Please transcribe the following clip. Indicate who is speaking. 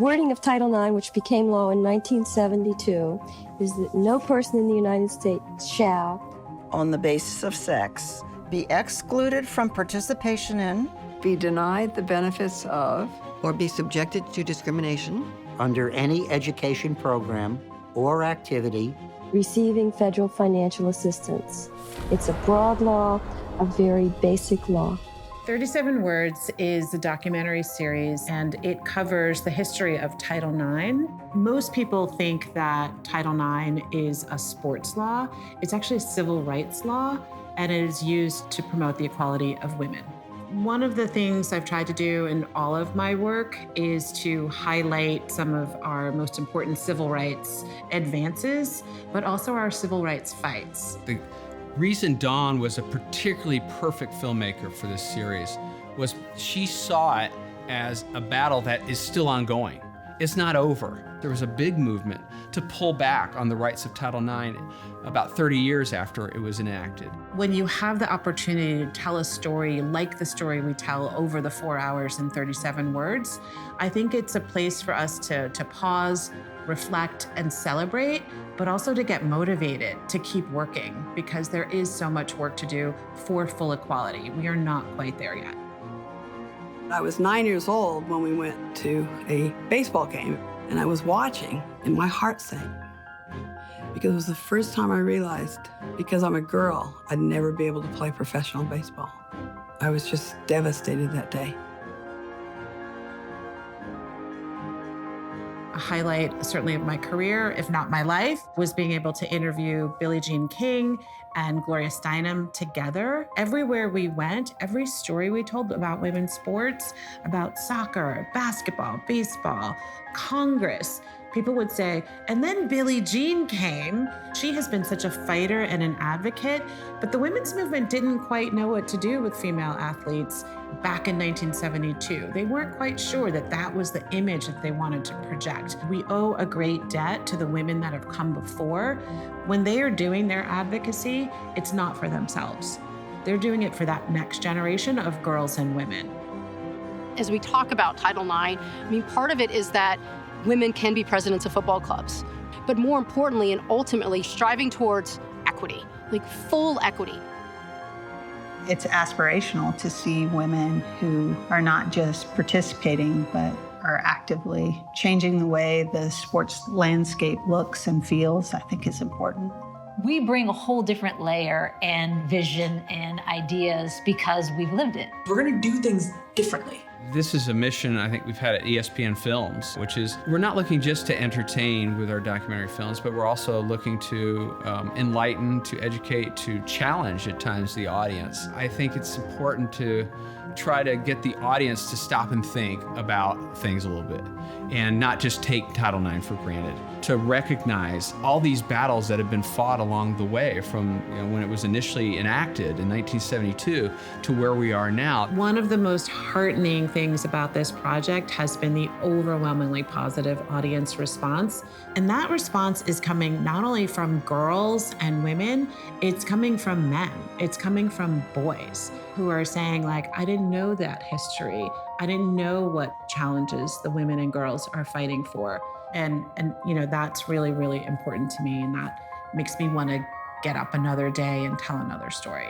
Speaker 1: wording of Title IX, which became law in 1972, is that no person in the United States shall,
Speaker 2: on the basis of sex, be excluded from participation in,
Speaker 3: be denied the benefits of,
Speaker 4: or be subjected to discrimination
Speaker 5: under any education program or activity
Speaker 1: receiving federal financial assistance. It's a broad law, a very basic law.
Speaker 6: 37 Words is a documentary series, and it covers the history of Title IX. Most people think that Title IX is a sports law. It's actually a civil rights law, and it is used to promote the equality of women. One of the things I've tried to do in all of my work is to highlight some of our most important civil rights advances, but also our civil rights fights.
Speaker 7: The reason Dawn was a particularly perfect filmmaker for this series was she saw it as a battle that is still ongoing. It's not over. There was a big movement to pull back on the rights of Title IX about 30 years after it was enacted.
Speaker 6: When you have the opportunity to tell a story like the story we tell over the 4 hours and 37 words, I think it's a place for us to pause, reflect, and celebrate, but also to get motivated to keep working, because there is so much work to do for full equality. We are not quite there yet.
Speaker 3: I was 9 years old when we went to a baseball game, and I was watching, and my heart sank. Because it was the first time I realized, because I'm a girl, I'd never be able to play professional baseball. I was just devastated that day.
Speaker 6: A highlight, certainly of my career, if not my life, was being able to interview Billie Jean King and Gloria Steinem together. Everywhere we went, every story we told about women's sports, about soccer, basketball, baseball, Congress, people would say, and then Billie Jean came. She has been such a fighter and an advocate, but the women's movement didn't quite know what to do with female athletes back in 1972. They weren't quite sure that that was the image that they wanted to project. We owe a great debt to the women that have come before. When they are doing their advocacy, it's not for themselves. They're doing it for that next generation of girls and women.
Speaker 8: As we talk about Title IX, I mean, part of it is that women can be presidents of football clubs, but more importantly and ultimately striving towards equity, like full equity.
Speaker 9: It's aspirational to see women who are not just participating, but are actively changing the way the sports landscape looks and feels, I think is important.
Speaker 10: We bring a whole different layer and vision and ideas because we've lived it.
Speaker 11: We're going to do things differently.
Speaker 7: This is a mission I think we've had at ESPN Films, which is we're not looking just to entertain with our documentary films, but we're also looking to enlighten, to educate, to challenge at times the audience. I think it's important to try to get the audience to stop and think about things a little bit and not just take Title IX for granted, to recognize all these battles that have been fought along the way from when it was initially enacted in 1972 to where we are now.
Speaker 6: One of the most heartening things about this project has been the overwhelmingly positive audience response. And that response is coming not only from girls and women, it's coming from men. It's coming from boys who are saying, like, I didn't know that history. I didn't know what challenges the women and girls are fighting for. And that's really, really important to me. And that makes me want to get up another day and tell another story.